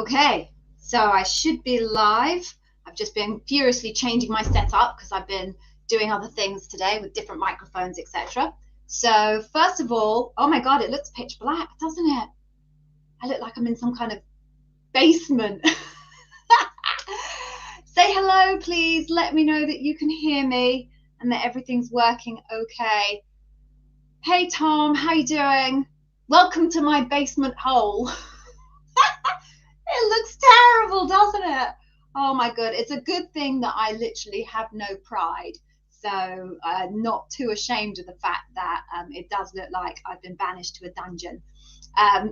Okay, so I should be live. I've just been furiously changing my setup because I've been doing other things today with different microphones, etc. So first of all, oh my God, it looks pitch black, doesn't it? I look like I'm in some kind of basement. Say hello, please. Let me know that you can hear me and that everything's working okay. Hey, Tom, how you doing? Welcome to my basement hole. It looks terrible, doesn't it? Oh my God, it's a good thing that I literally have no pride. So not too ashamed of the fact that it does look like I've been banished to a dungeon.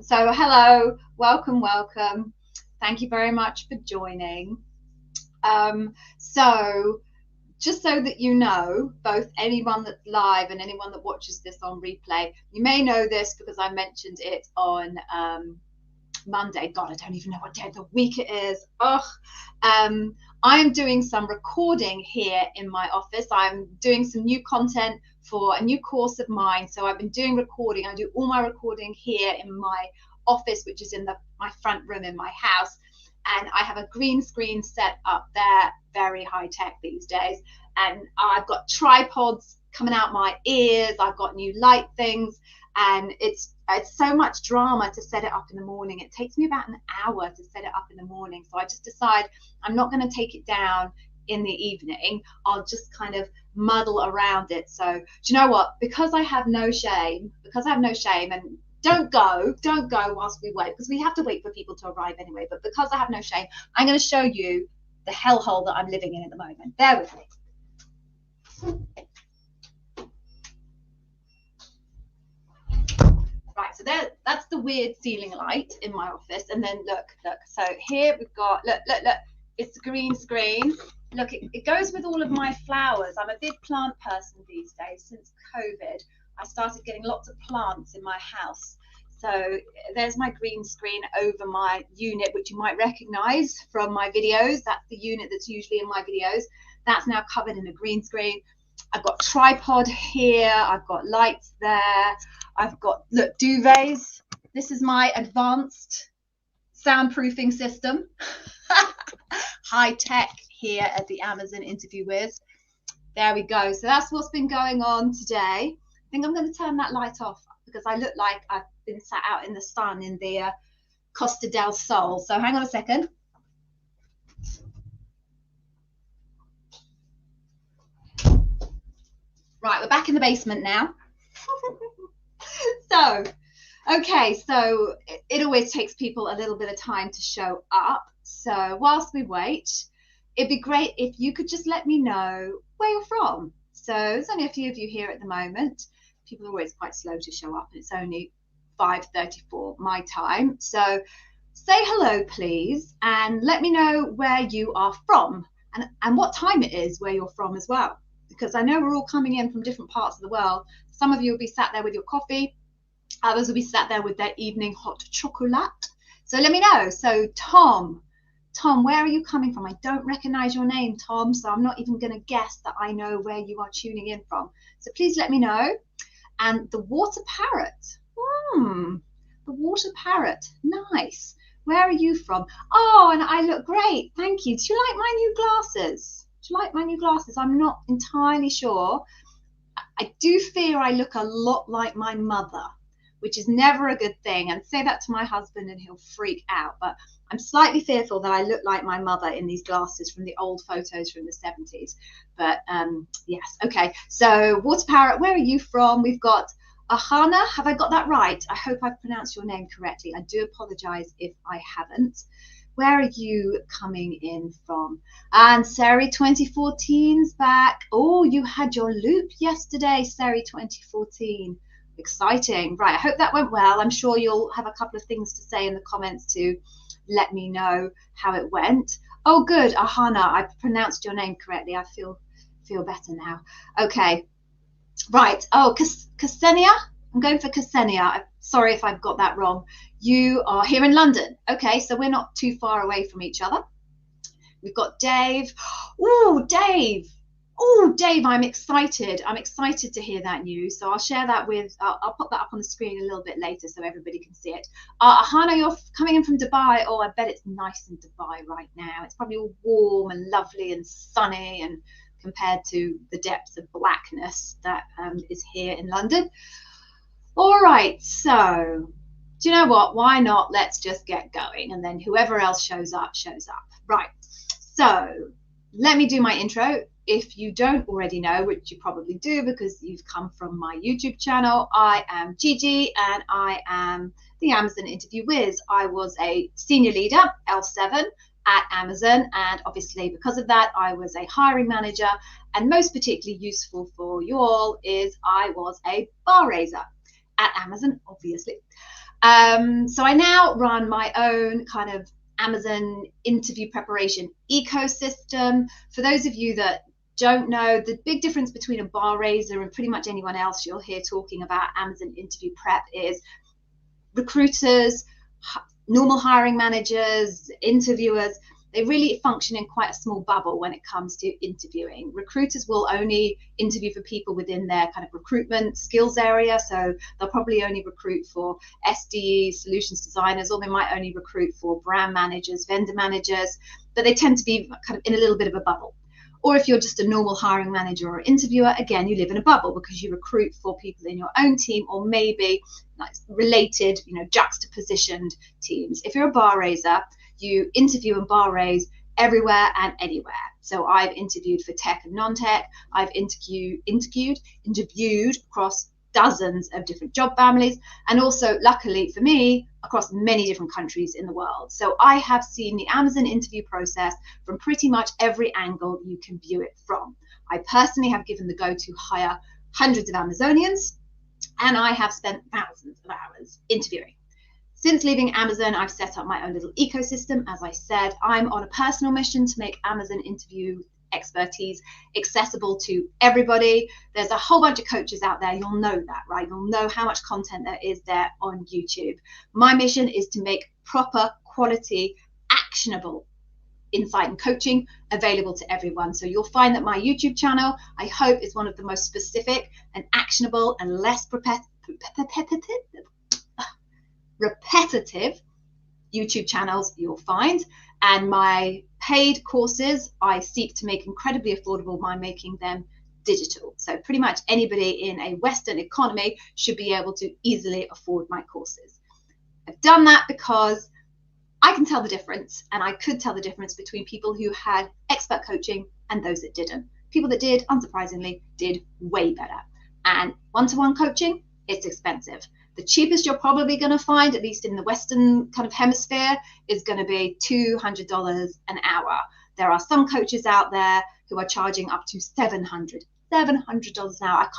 So hello, welcome. Thank you very much for joining. So just so that you know, both anyone that's live and anyone that watches this on replay, you may know this because I mentioned it on Monday. God, I don't even know what day of the week it is. I'm doing some recording here in my office. I'm doing some new content for a new course of mine. So I've been doing recording. I do all my recording here in my office, which is in my front room in my house. And I have a green screen set up there, very high tech these days. And I've got tripods coming out my ears. I've got new light things. And it's so much drama to set it up in the morning. It takes me about an hour to set it up in the morning. So I just decide I'm not going to take it down in the evening. I'll just kind of muddle around it. So do you know what? Because I have no shame, and don't go whilst we wait, because we have to wait for people to arrive anyway. But because I have no shame, I'm going to show you the hellhole that I'm living in at the moment. Bear with me. Right, so that's the weird ceiling light in my office. And then look. So here we've got, look, it's the green screen. Look, it goes with all of my flowers. I'm a big plant person these days. Since COVID, I started getting lots of plants in my house. So there's my green screen over my unit, which you might recognize from my videos. That's the unit that's usually in my videos. That's now covered in a green screen. I've got tripod here. I've got lights there. I've got, look, duvets. This is my advanced soundproofing system. High tech here at the Amazon Interview With. There we go. So that's what's been going on today. I think I'm going to turn that light off because I look like I've been sat out in the sun in the Costa del Sol. So hang on a second. Right, we're back in the basement now. So, okay, so it always takes people a little bit of time to show up. So whilst we wait, it'd be great if you could just let me know where you're from. So there's only a few of you here at the moment. People are always quite slow to show up, and it's only 5:34 my time. So say hello, please, and let me know where you are from and what time it is where you're from as well. Because I know we're all coming in from different parts of the world. Some of you will be sat there with your coffee. Others will be sat there with their evening hot chocolate. So let me know. So Tom, where are you coming from? I don't recognize your name, Tom, so I'm not even going to guess that I know where you are tuning in from. So please let me know. And the water parrot. The water parrot. Nice. Where are you from? Oh, and I look great. Thank you. Do you like my new glasses? Do you like my new glasses? I'm not entirely sure. I do fear I look a lot like my mother, which is never a good thing. And say that to my husband and he'll freak out. But I'm slightly fearful that I look like my mother in these glasses from the old photos from the 70s. But yes, okay. So water parrot, where are you from? We've got Ahana. Have I got that right? I hope I've pronounced your name correctly. I do apologize if I haven't. Where are you coming in from? And Sari 2014's back. Oh, you had your loop yesterday, Sari 2014. Exciting. Right, I hope that went well. I'm sure you'll have a couple of things to say in the comments to let me know how it went. Oh, good, Ahana, I pronounced your name correctly. I feel better now. Okay, right. Oh, Ksenia? I'm going for Ksenia. Sorry if I've got that wrong. You are here in London. Okay, so we're not too far away from each other. We've got Dave. Oh, Dave. Oh, Dave, I'm excited. I'm excited to hear that news. So I'll share that with, I'll put that up on the screen a little bit later so everybody can see it. Ahana, you're coming in from Dubai. Oh, I bet it's nice in Dubai right now. It's probably all warm and lovely and sunny, and compared to the depths of blackness that is here in London. All right, so do you know what? Why not? Let's just get going, and then whoever else shows up, shows up. Right, so let me do my intro. If you don't already know, which you probably do because you've come from my YouTube channel, I am Gigi and I am the Amazon Interview Whiz. I was a senior leader, L7, at Amazon, and obviously because of that I was a hiring manager, and most particularly useful for you all is I was a bar raiser at Amazon, obviously. So I now run my own kind of Amazon interview preparation ecosystem. For those of you that don't know, the big difference between a bar raiser and pretty much anyone else you'll hear talking about Amazon interview prep is recruiters, normal hiring managers, interviewers, they really function in quite a small bubble when it comes to interviewing. Recruiters will only interview for people within their kind of recruitment skills area. So they'll probably only recruit for SDE, solutions designers, or they might only recruit for brand managers, vendor managers, but they tend to be kind of in a little bit of a bubble. Or if you're just a normal hiring manager or interviewer, again, you live in a bubble because you recruit for people in your own team or maybe like related, juxtapositioned teams. If you're a bar raiser, you interview and bar raise everywhere and anywhere. So I've interviewed for tech and non-tech. I've interviewed across dozens of different job families, and also, luckily for me, across many different countries in the world. So I have seen the Amazon interview process from pretty much every angle you can view it from. I personally have given the go to hire hundreds of Amazonians, and I have spent thousands of hours interviewing. Since leaving Amazon, I've set up my own little ecosystem. As I said, I'm on a personal mission to make Amazon interview expertise accessible to everybody. There's a whole bunch of coaches out there. You'll know that, right? You'll know how much content there is there on YouTube. My mission is to make proper, quality, actionable insight and coaching available to everyone. So you'll find that my YouTube channel, I hope, is one of the most specific and actionable and less repetitive YouTube channels you'll find. And my paid courses, I seek to make incredibly affordable by making them digital. So pretty much anybody in a Western economy should be able to easily afford my courses. I've done that because I can tell the difference, and I could tell the difference between people who had expert coaching and those that didn't. People that did, unsurprisingly, did way better. And one-to-one coaching, it's expensive. The cheapest you're probably going to find, at least in the Western kind of hemisphere, is going to be $200 an hour. There are some coaches out there who are charging up to $700 an hour.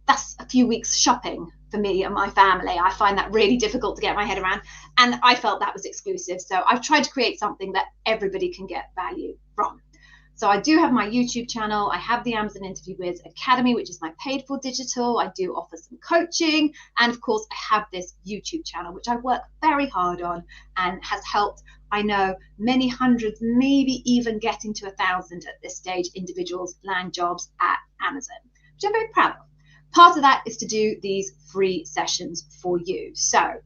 That's a few weeks shopping for me and my family. I find that really difficult to get my head around, and I felt that was exclusive. So I've tried to create something that everybody can get value from. So I do have my YouTube channel. I have the Amazon Interview Whiz Academy, which is my paid for digital. I do offer some coaching. And of course, I have this YouTube channel, which I work very hard on and has helped, I know, many hundreds, maybe even getting to 1,000 at this stage, individuals land jobs at Amazon, which I'm very proud of. Part of that is to do these free sessions for you. So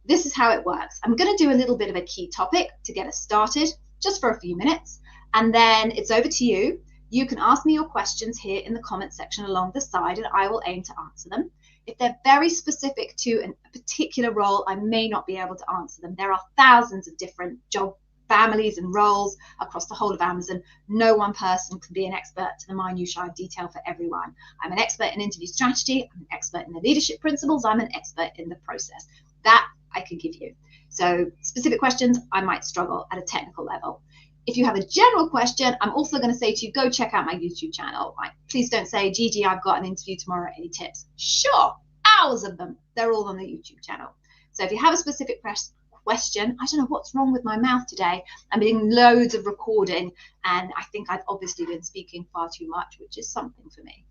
this is how it works. I'm going to do a little bit of a key topic to get us started, just for a few minutes. And then it's over to you. You can ask me your questions here in the comment section along the side, and I will aim to answer them. If they're very specific to a particular role, I may not be able to answer them. There are thousands of different job families and roles across the whole of Amazon. No one person can be an expert to the minutiae of detail for everyone. I'm an expert in interview strategy. I'm an expert in the leadership principles. I'm an expert in the process. That I can give you. So specific questions, I might struggle at a technical level. If you have a general question, I'm also going to say to you, go check out my YouTube channel. Right? Please don't say, Gigi, I've got an interview tomorrow. Any tips? Sure, hours of them. They're all on the YouTube channel. So if you have a specific question, I don't know what's wrong with my mouth today. I'm doing loads of recording, and I think I've obviously been speaking far too much, which is something for me.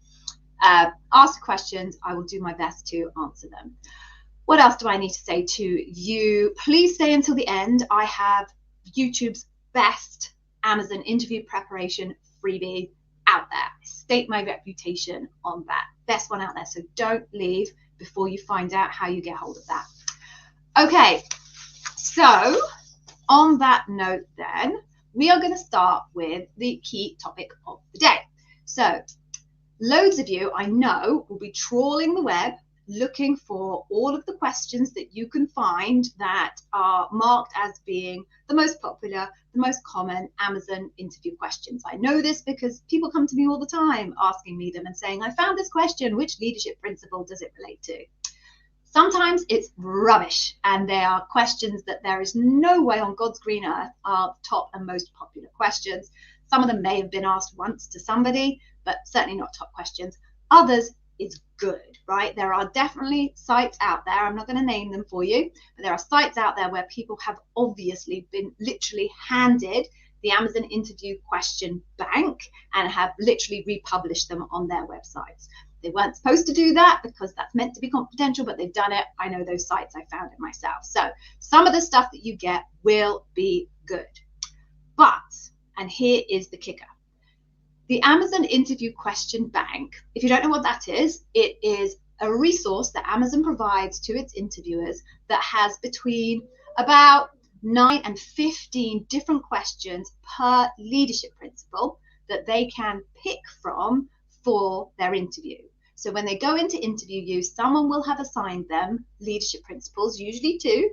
Ask questions. I will do my best to answer them. What else do I need to say to you? Please stay until the end. I have YouTube's best Amazon interview preparation freebie out there. I stake my reputation on that. Best one out there. So don't leave before you find out how you get hold of that. Okay, so on that note then, we are going to start with the key topic of the day. So loads of you, I know, will be trawling the web looking for all of the questions that you can find that are marked as being the most popular, the most common Amazon interview questions. I know this because people come to me all the time asking me them and saying, I found this question, which leadership principle does it relate to? Sometimes it's rubbish, and they are questions that there is no way on God's green earth are top and most popular questions. Some of them may have been asked once to somebody, but certainly not top questions. Others is good, right? There are definitely sites out there, I'm not going to name them for you, but there are sites out there where people have obviously been literally handed the Amazon interview question bank and have literally republished them on their websites. They weren't supposed to do that because that's meant to be confidential, but they've done it. I know those sites, I found it myself. So some of the stuff that you get will be good. But, and here is the kicker, the Amazon interview question bank, if you don't know what that is, it is a resource that Amazon provides to its interviewers that has between about 9 and 15 different questions per leadership principle that they can pick from for their interview. So when they go in to interview you, someone will have assigned them leadership principles, usually 2,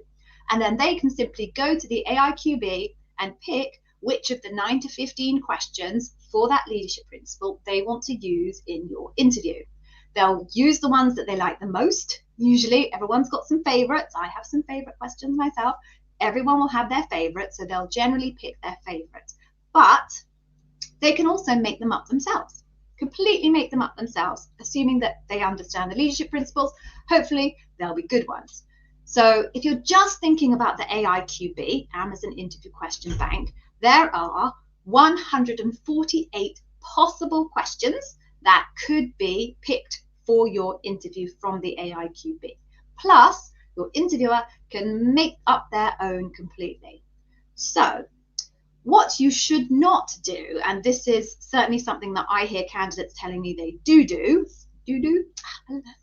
and then they can simply go to the AIQB and pick which of the 9 to 15 questions for that leadership principle they want to use in your interview. They'll use the ones that they like the most. Usually everyone's got some favorites. I have some favorite questions myself. Everyone will have their favorites, so they'll generally pick their favorites. But they can also make them up themselves, completely make them up themselves, assuming that they understand the leadership principles. Hopefully they'll be good ones. So if you're just thinking about the AIQB, Amazon Interview Question Bank, there are 148 possible questions that could be picked for your interview from the AIQB. Plus, your interviewer can make up their own completely. So, what you should not do, and this is certainly something that I hear candidates telling me they do. It's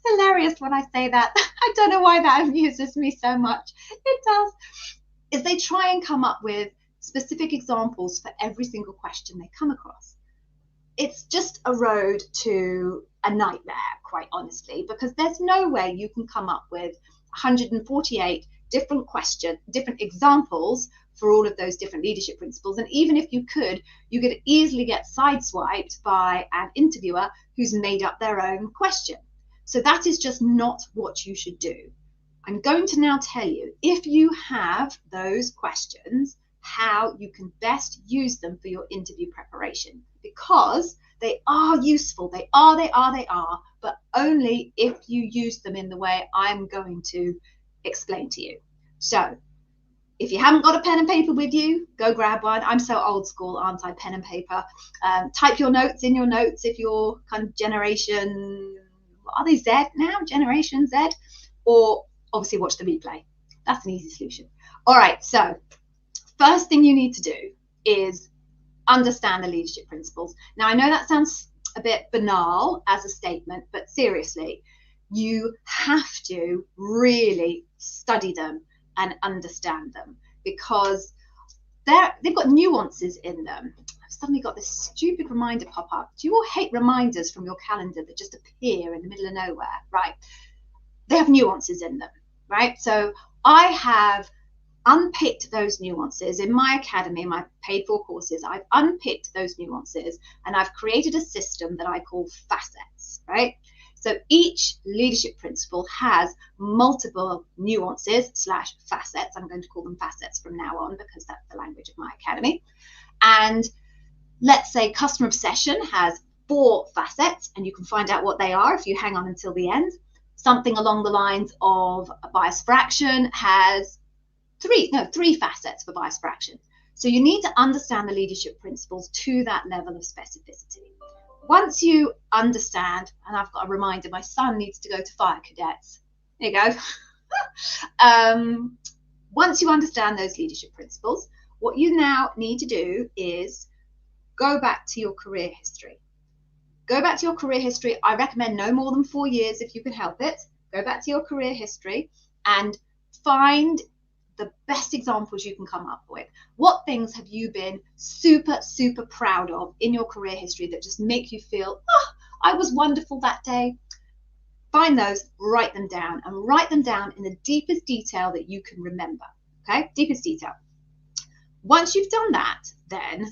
hilarious when I say that. I don't know why that amuses me so much. It does. Is they try and come up with specific examples for every single question they come across. It's just a road to a nightmare, quite honestly, because there's no way you can come up with 148 different examples for all of those different leadership principles. And even if you could easily get sideswiped by an interviewer who's made up their own question. So that is just not what you should do. I'm going to now tell you, if you have those questions, how you can best use them for your interview preparation, because they are useful. They are, but only if you use them in the way I'm going to explain to you. So if you haven't got a pen and paper with you, go grab one. I'm so old school, aren't I? Pen and paper. Type your notes in your notes if you're kind of generation, what are they, Z now? Generation Z? Or obviously watch the replay. That's an easy solution. All right, so first thing you need to do is understand the leadership principles. Now, I know that sounds a bit banal as a statement, but seriously, you have to really study them and understand them, because they've got nuances in them. I've suddenly got this stupid reminder pop up. Do you all hate reminders from your calendar that just appear in the middle of nowhere? Right. They have nuances in them, right? So I have unpicked those nuances in my academy, my paid for courses. I've unpicked those nuances and I've created a system that I call facets, right? So each leadership principle has multiple nuances / facets. I'm going to call them facets from now on because that's the language of my academy. And let's say customer obsession has 4 facets, and you can find out what they are if you hang on until the end. Something along the lines of a bias fraction has 3 facets for bias fraction. So you need to understand the leadership principles to that level of specificity. Once you understand, and I've got a reminder, my son needs to go to fire cadets. There you go. Once you understand those leadership principles, what you now need to do is go back to your career history. Go back to your career history. I recommend no more than 4 years if you can help it. Go back to your career history and find the best examples you can come up with. What things have you been super, super proud of in your career history that just make you feel, oh, I was wonderful that day? Find those, write them down, and write them down in the deepest detail that you can remember. Okay, deepest detail. Once you've done that, then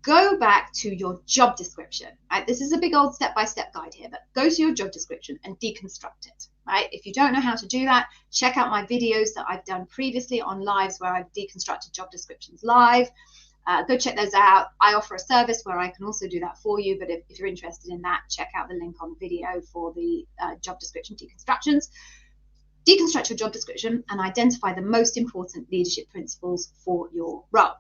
go back to your job description. Right? This is a big old step-by-step guide here, but go to your job description and deconstruct it. Right? If you don't know how to do that, check out my videos that I've done previously on lives where I've deconstructed job descriptions live. Go check those out. I offer a service where I can also do that for you, but if you're interested in that, check out the link on the video for the job description deconstructions. Deconstruct your job description and identify the most important leadership principles for your role.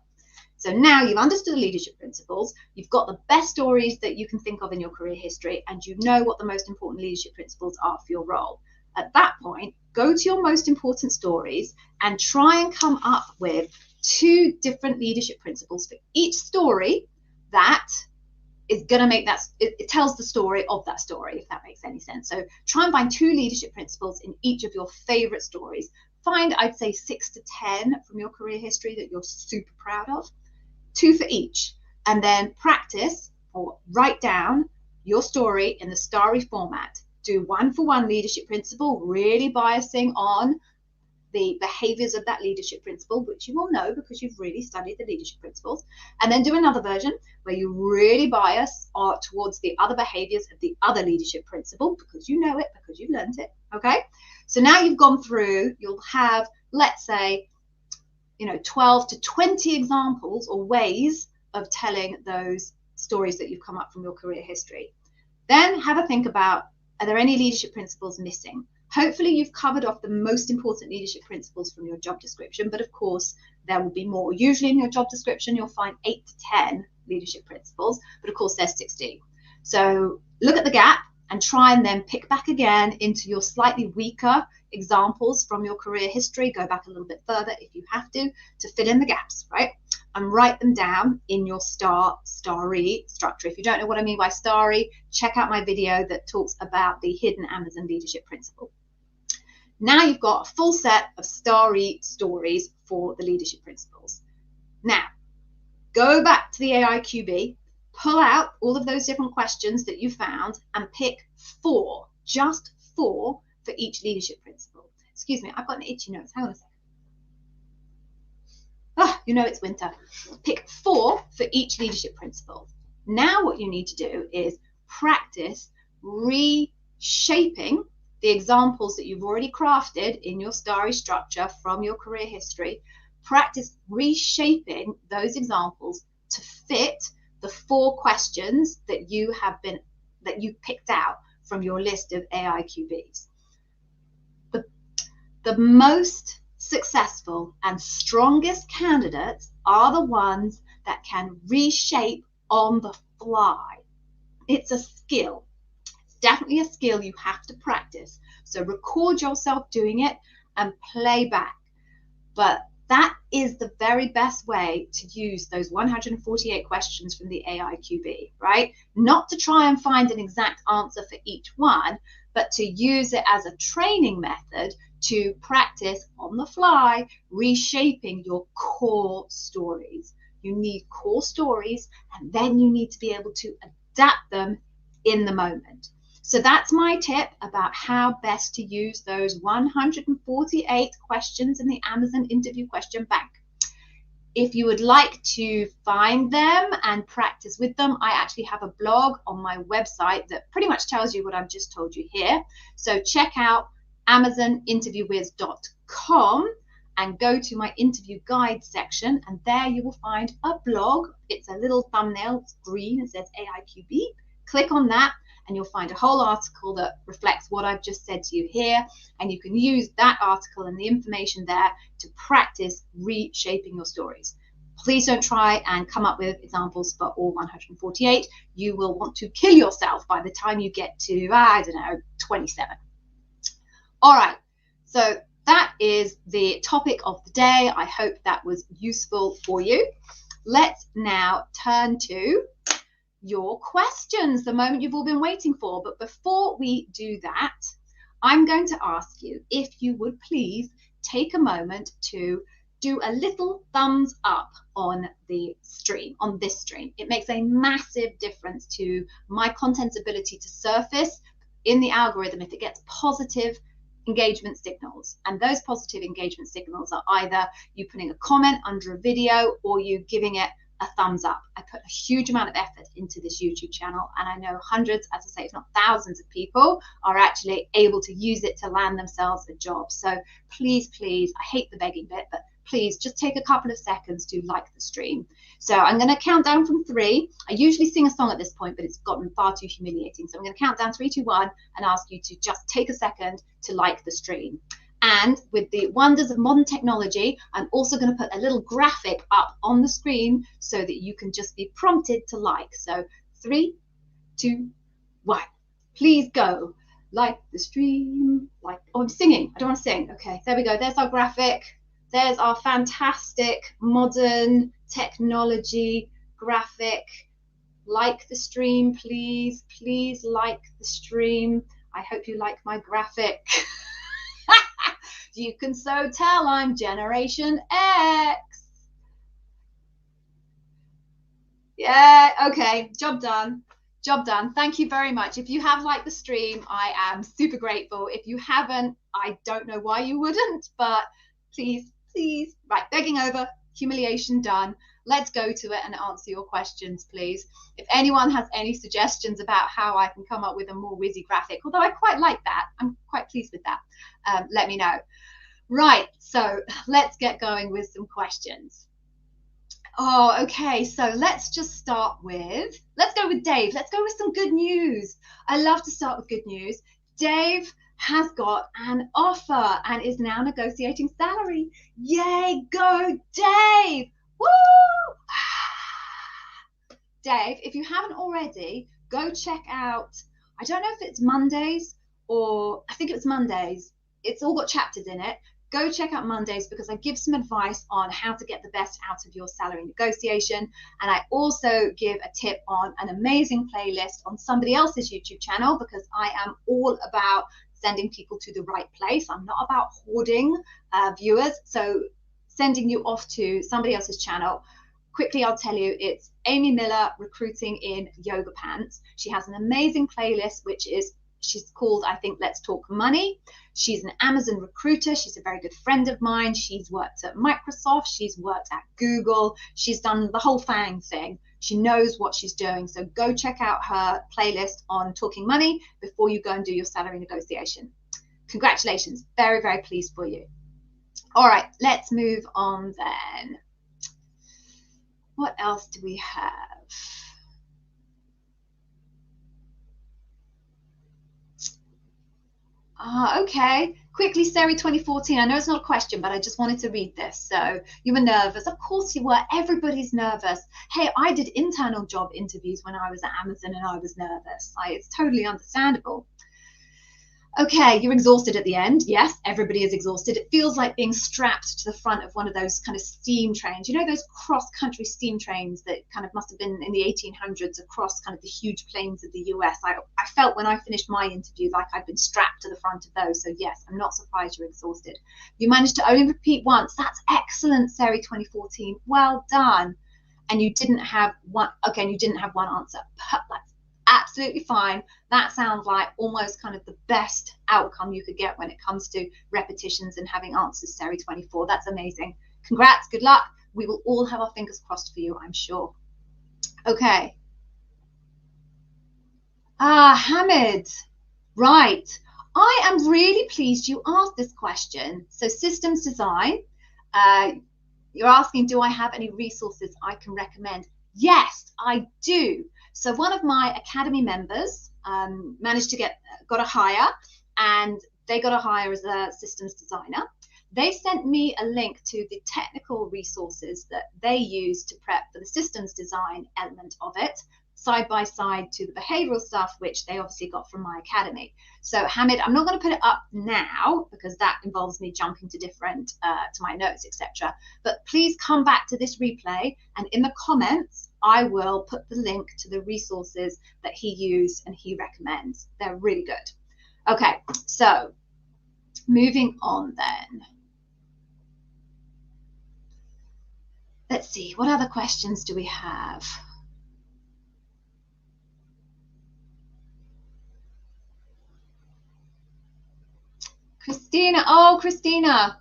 So now you've understood the leadership principles, you've got the best stories that you can think of in your career history, and you know what the most important leadership principles are for your role. At that point, go to your most important stories and try and come up with 2 different leadership principles for each story that is going to make that, it tells the story of that story, if that makes any sense. So try and find 2 leadership principles in each of your favorite stories. Find, I'd say, 6 to 10 from your career history that you're super proud of, 2 for each, and then practice or write down your story in the starry format. Do 1-for-1 leadership principle, really biasing on the behaviors of that leadership principle, which you will know because you've really studied the leadership principles, and then do another version where you really bias towards the other behaviors of the other leadership principle because you know it, because you've learned it. Okay, so now you've gone through, you'll have, let's say, 12 to 20 examples or ways of telling those stories that you've come up from your career history. Then have a think about, are there any leadership principles missing? Hopefully you've covered off the most important leadership principles from your job description, but of course there will be more. Usually in your job description you'll find 8 to 10 leadership principles, but of course there's 16. So look at the gap and try and then pick back again into your slightly weaker examples from your career history. Go back a little bit further if you have to fill in the gaps, right? And write them down in your starry structure. If you don't know what I mean by starry, check out my video that talks about the hidden Amazon leadership principle. Now you've got a full set of starry stories for the leadership principles. Now, go back to the AIQB, pull out all of those different questions that you found and pick 4, just 4 for each leadership principle. Excuse me, I've got an itchy nose. Hang on a second. Oh, it's winter. Pick 4 for each leadership principle. Now what you need to do is practice reshaping the examples that you've already crafted in your starry structure from your career history. Practice reshaping those examples to fit the 4 questions that you picked out from your list of AIQBs. The most successful and strongest candidates are the ones that can reshape on the fly. It's a skill. It's definitely a skill you have to practice. So record yourself doing it and play back. But that is the very best way to use those 148 questions from the AIQB, right? Not to try and find an exact answer for each one, but to use it as a training method to practice on the fly, reshaping your core stories. You need core stories, and then you need to be able to adapt them in the moment. So that's my tip about how best to use those 148 questions in the Amazon interview question bank. If you would like to find them and practice with them, I actually have a blog on my website that pretty much tells you what I've just told you here. So check out amazoninterviewwiz.com and go to my interview guide section, and there you will find a blog. It's a little thumbnail, it's green, it says AIQB. Click on that and you'll find a whole article that reflects what I've just said to you here, and you can use that article and the information there to practice reshaping your stories. Please don't try and come up with examples for all 148. You will want to kill yourself by the time you get to, 27. All right, so that is the topic of the day. I hope that was useful for you. Let's now turn to your questions, the moment you've all been waiting for. But before we do that, I'm going to ask you if you would please take a moment to do a little thumbs up on the stream, on this stream. It makes a massive difference to my content's ability to surface in the algorithm if it gets positive engagement signals. And those positive engagement signals are either you putting a comment under a video or you giving it a thumbs up. I put a huge amount of effort into this YouTube channel, and I know hundreds, as I say, if not thousands of people are actually able to use it to land themselves a job. So please, please, I hate the begging bit, but please just take a couple of seconds to like the stream. So I'm going to count down from 3. I usually sing a song at this point, but it's gotten far too humiliating. So I'm going to count down 3, 2, 1 and ask you to just take a second to like the stream. And with the wonders of modern technology, I'm also going to put a little graphic up on the screen so that you can just be prompted to like. So 3, 2, 1. Please go. Like the stream. Like, oh, I'm singing. I don't want to sing. Okay, there we go. There's our graphic. There's our fantastic modern technology graphic. Like the stream, please. Please like the stream. I hope you like my graphic. You can so tell I'm Generation X. Yeah, okay, job done. Job done. Thank you very much. If you have liked the stream, I am super grateful. If you haven't, I don't know why you wouldn't, but please, please. Right, begging over, humiliation done. Let's go to it and answer your questions, please. If anyone has any suggestions about how I can come up with a more whizzy graphic, although I quite like that, I'm quite pleased with that, let me know. Right, so let's get going with some questions. Oh, okay, so let's just start with, let's go with Dave. Let's go with some good news. I love to start with good news. Dave has got an offer and is now negotiating salary. Yay, go Dave! Woo! Dave, if you haven't already, go check out, I don't know if it's Mondays or I think it's Mondays. It's all got chapters in it. Go check out Mondays because I give some advice on how to get the best out of your salary negotiation. And I also give a tip on an amazing playlist on somebody else's YouTube channel because I am all about sending people to the right place. I'm not about hoarding viewers. So sending you off to somebody else's channel. Quickly, I'll tell you, it's Amy Miller Recruiting in Yoga Pants. She has an amazing playlist, which is, she's called, I think, Let's Talk Money. She's an Amazon recruiter. She's a very good friend of mine. She's worked at Microsoft. She's worked at Google. She's done the whole FANG thing. She knows what she's doing. So go check out her playlist on talking money before you go and do your salary negotiation. Congratulations. Very, very pleased for you. All right, let's move on then. What else do we have? Okay. Quickly, Sari 2014. I know it's not a question, but I just wanted to read this. So you were nervous. Of course you were. Everybody's nervous. Hey, I did internal job interviews when I was at Amazon and I was nervous. It's totally understandable. Okay, you're exhausted at the end. Yes, everybody is exhausted. It feels like being strapped to the front of one of those kind of steam trains. You know, those cross-country steam trains that kind of must have been in the 1800s across kind of the huge plains of the US. I felt when I finished my interview like I'd been strapped to the front of those. So yes, I'm not surprised you're exhausted. You managed to only repeat once. That's excellent, Sari 2014. Well done. And you didn't have one. Okay, you didn't have one answer. That's absolutely fine. That sounds like almost kind of the best outcome you could get when it comes to repetitions and having answers, Sari 24. That's amazing. Congrats, good luck. We will all have our fingers crossed for you, I'm sure. Okay. Hamid. Right. I am really pleased you asked this question. So systems design, you're asking, do I have any resources I can recommend? Yes, I do. So one of my Academy members managed to got a hire, and they got a hire as a systems designer. They sent me a link to the technical resources that they use to prep for the systems design element of it. side by side to the behavioral stuff, which they obviously got from my academy. So Hamid, I'm not going to put it up now because that involves me jumping to different to my notes, etc. But please come back to this replay, and in the comments I will put the link to the resources that he used and he recommends. They're really good. Okay, so moving on then. Let's see, what other questions do we have? Christina, oh, Christina.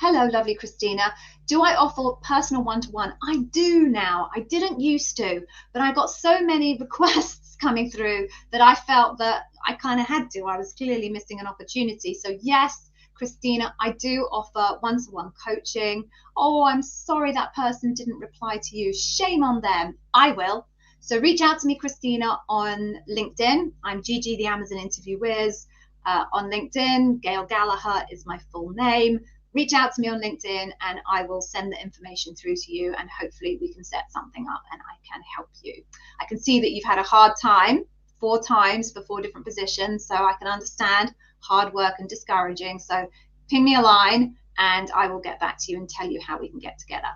Hello, lovely Christina. Do I offer personal one-to-one? I do now. I didn't used to, but I got so many requests coming through that I felt that I kind of had to. I was clearly missing an opportunity. So yes, Christina, I do offer one-to-one coaching. Oh, I'm sorry that person didn't reply to you. Shame on them. I will. So reach out to me, Christina, on LinkedIn. I'm Gigi, the Amazon Interview Whiz. On LinkedIn, Gail Gallagher is my full name. Reach out to me on LinkedIn and I will send the information through to you, and hopefully we can set something up and I can help you. I can see that you've had a hard time 4 times for 4 different positions, so I can understand hard work and discouraging. So ping me a line and I will get back to you and tell you how we can get together.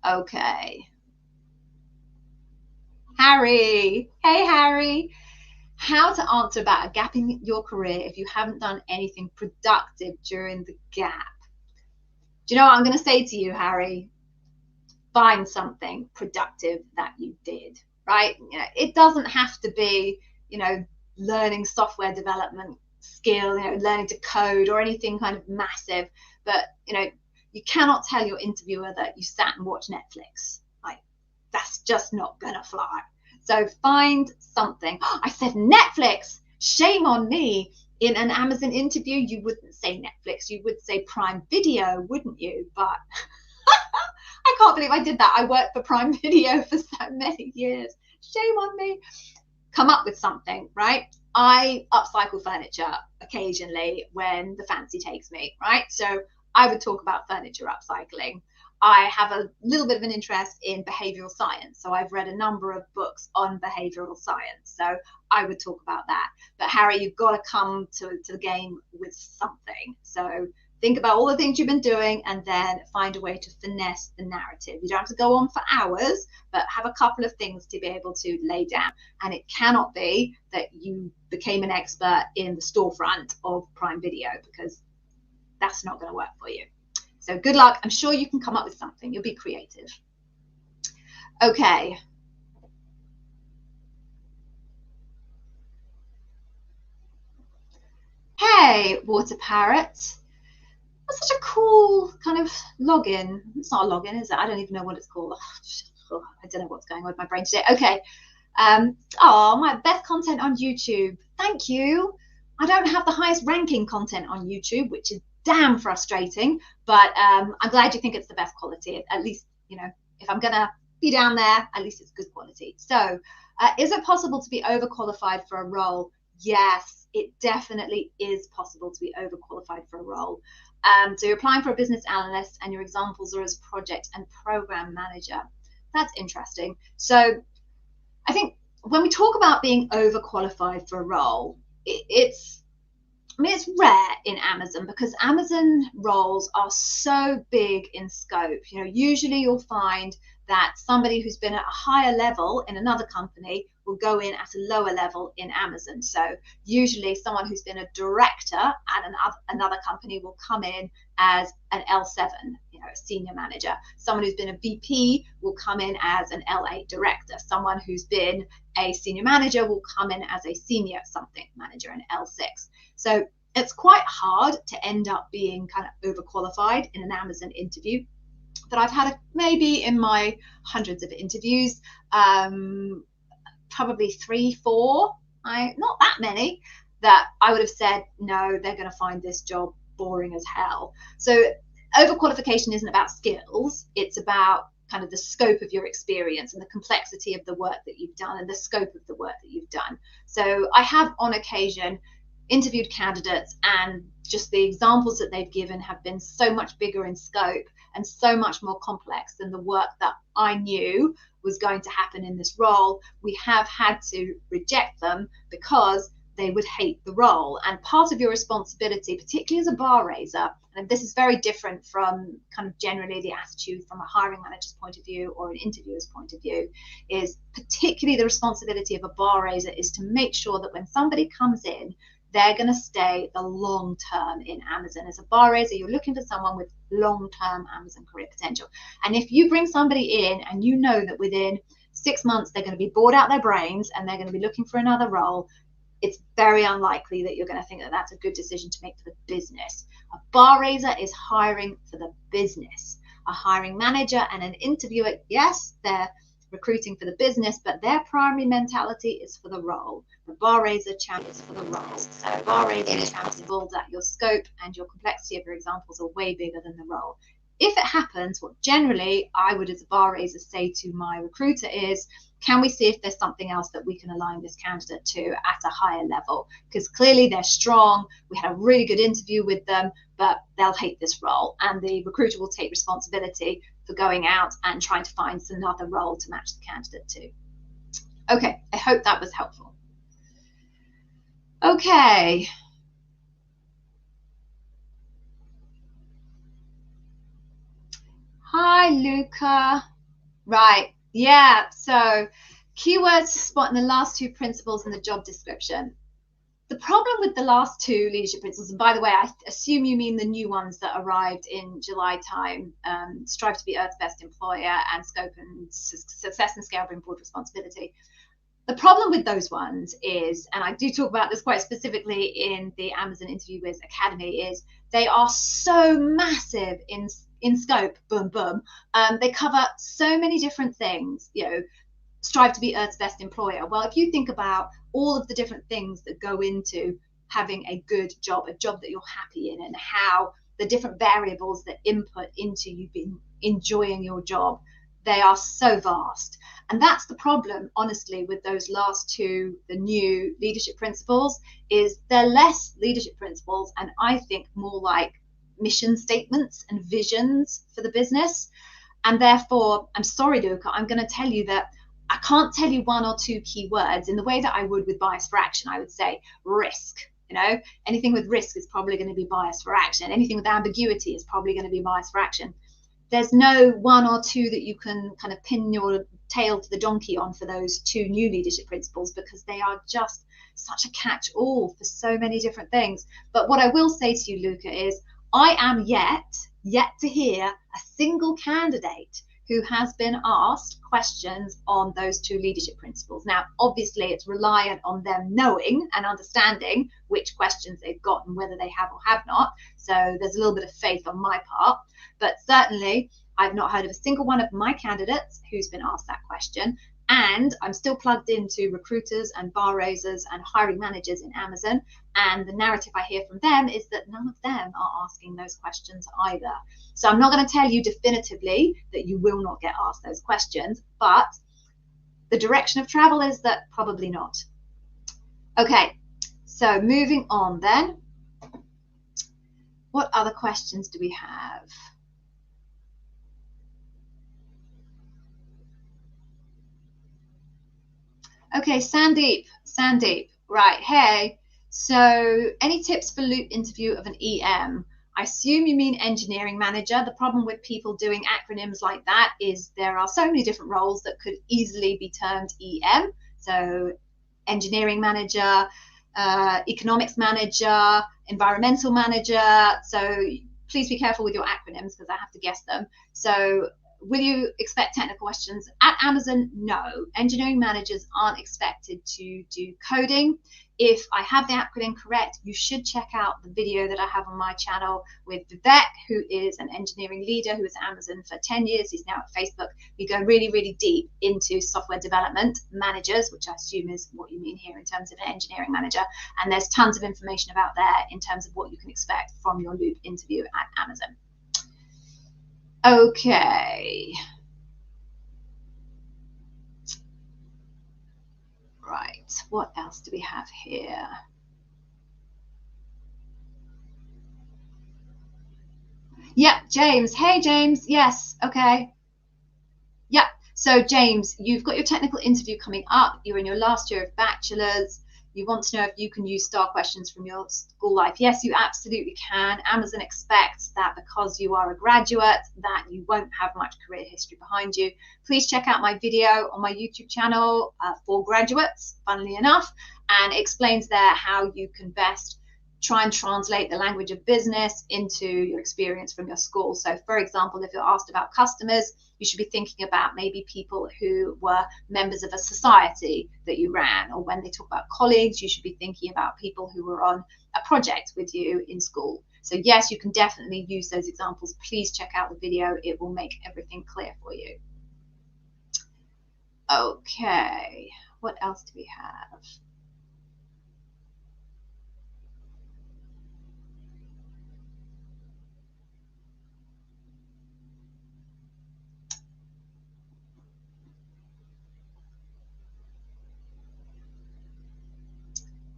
Okay. Harry. Hey, Harry. How to answer about a gap in your career if you haven't done anything productive during the gap. Do you know what I'm going to say to you, Harry? Find something productive that you did, right? You know, it doesn't have to be, you know, learning software development skill, you know, learning to code or anything kind of massive. But, you know, you cannot tell your interviewer that you sat and watched Netflix. Like, that's just not going to fly. So find something. Oh, I said Netflix. Shame on me. In an Amazon interview, you wouldn't say Netflix. You would say Prime Video, wouldn't you? But I can't believe I did that. I worked for Prime Video for so many years. Shame on me. Come up with something, right? I upcycle furniture occasionally when the fancy takes me, right? So I would talk about furniture upcycling. I have a little bit of an interest in behavioral science. So I've read a number of books on behavioral science. So I would talk about that. But Harry, you've got to come to the game with something. So think about all the things you've been doing and then find a way to finesse the narrative. You don't have to go on for hours, but have a couple of things to be able to lay down. And it cannot be that you became an expert in the storefront of Prime Video, because that's not going to work for you. So good luck. I'm sure you can come up with something. You'll be creative. Okay. Hey, Water Parrot. That's such a cool kind of login. It's not a login, is it? I don't even know what it's called. Oh, I don't know what's going on with my brain today. Okay. Oh, my best content on YouTube. Thank you. I don't have the highest ranking content on YouTube, which is damn frustrating, but I'm glad you think it's the best quality. At least, you know, if I'm gonna be down there, at least it's good quality. So is it possible to be overqualified for a role? Yes, it definitely is possible to be overqualified for a role. So you're applying for a business analyst and your examples are as project and program manager. That's interesting. So I think when we talk about being overqualified for a role, it's rare in Amazon because Amazon roles are so big in scope. You know, usually you'll find that somebody who's been at a higher level in another company will go in at a lower level in Amazon. So usually someone who's been a director at another company will come in as an L7, you know, a senior manager. Someone who's been a VP will come in as an L8 director. Someone who's been a senior manager will come in as a senior something manager, an L6. So it's quite hard to end up being kind of overqualified in an Amazon interview. But I've had maybe in my hundreds of interviews, probably 3, 4, not that many, that I would have said, no, they're going to find this job boring as hell. So overqualification isn't about skills. It's about kind of the scope of your experience and the complexity of the work that you've done and the scope of the work that you've done. So I have on occasion interviewed candidates and just the examples that they've given have been so much bigger in scope and so much more complex than the work that I knew was going to happen in this role. We have had to reject them because they would hate the role. And part of your responsibility, particularly as a bar raiser, and this is very different from kind of generally the attitude from a hiring manager's point of view or an interviewer's point of view, is particularly the responsibility of a bar raiser is to make sure that when somebody comes in, they're going to stay the long term in Amazon. As a bar raiser, you're looking for someone with long-term Amazon career potential. And if you bring somebody in and you know that within 6 months they're going to be bored out their brains and they're going to be looking for another role, it's very unlikely that you're going to think that that's a good decision to make for the business. A bar raiser is hiring for the business. A hiring manager and an interviewer, yes, they're recruiting for the business, but their primary mentality is for the role. The bar raiser champions for the role. So bar raiser champions build that your scope and your complexity of your examples are way bigger than the role. If it happens, what generally I would as a bar raiser say to my recruiter is, can we see if there's something else that we can align this candidate to at a higher level? Because clearly they're strong. We had a really good interview with them, but they'll hate this role. And the recruiter will take responsibility for going out and trying to find another role to match the candidate to. Okay, I hope that was helpful. Okay. Hi, Luca. Right. Yeah. So keywords to spot in the last two principles in the job description. The problem with the last two leadership principles, and by the way, I assume you mean the new ones that arrived in July time, strive to be Earth's best employer and scope and success and scale bring broad responsibility. The problem with those ones is, and I do talk about this quite specifically in the Amazon Interview Whiz Academy, is they are so massive in scope, boom, boom. They cover so many different things, you know, strive to be Earth's best employer. Well, if you think about all of the different things that go into having a good job, a job that you're happy in, and how the different variables that input into you being enjoying your job, they are so vast. And that's the problem, honestly, with those last two, the new leadership principles, is they're less leadership principles and I think more like mission statements and visions for the business. And therefore, I'm sorry, Luca, I'm going to tell you that I can't tell you one or two keywords in the way that I would with bias for action. I would say risk. You know, anything with risk is probably going to be bias for action. Anything with ambiguity is probably going to be bias for action. There's no one or two that you can kind of pin your tail to the donkey on for those two new leadership principles, because they are just such a catch-all for so many different things. But what I will say to you, Luca, is I am yet to hear a single candidate who has been asked questions on those two leadership principles. Now, obviously, it's reliant on them knowing and understanding which questions they've got and whether they have or have not. So there's a little bit of faith on my part, but certainly I've not heard of a single one of my candidates who's been asked that question. And I'm still plugged into recruiters and bar raisers and hiring managers in Amazon. And the narrative I hear from them is that none of them are asking those questions either. So I'm not going to tell you definitively that you will not get asked those questions, but the direction of travel is that probably not. Okay, so moving on then. What other questions do we have? Okay, Sandeep, right, hey, so any tips for loop interview of an EM? I assume you mean engineering manager. The problem with people doing acronyms like that is there are so many different roles that could easily be termed EM. So engineering manager, economics manager, environmental manager. So please be careful with your acronyms because I have to guess them. So will you expect technical questions? At Amazon, no. Engineering managers aren't expected to do coding. If I have the acronym correct, you should check out the video that I have on my channel with Vivek, who is an engineering leader who was at Amazon for 10 years. He's now at Facebook. We go really, really deep into software development managers, which I assume is what you mean here in terms of an engineering manager. And there's tons of information about there in terms of what you can expect from your loop interview at Amazon. Okay. Right, what else do we have here? Yeah, James. Hey, James. Yes. Okay. Yeah. So, James, you've got your technical interview coming up. You're in your last year of bachelor's. You want to know if you can use star questions from your school life. Yes, you absolutely can. Amazon expects that because you are a graduate, that you won't have much career history behind you. Please check out my video on my YouTube channel for graduates, funnily enough, and it explains there how you can best try and translate the language of business into your experience from your school. So, for example, if you're asked about customers, you should be thinking about maybe people who were members of a society that you ran, or when they talk about colleagues, you should be thinking about people who were on a project with you in school. So yes, you can definitely use those examples. Please check out the video. It will make everything clear for you. Okay, what else do we have?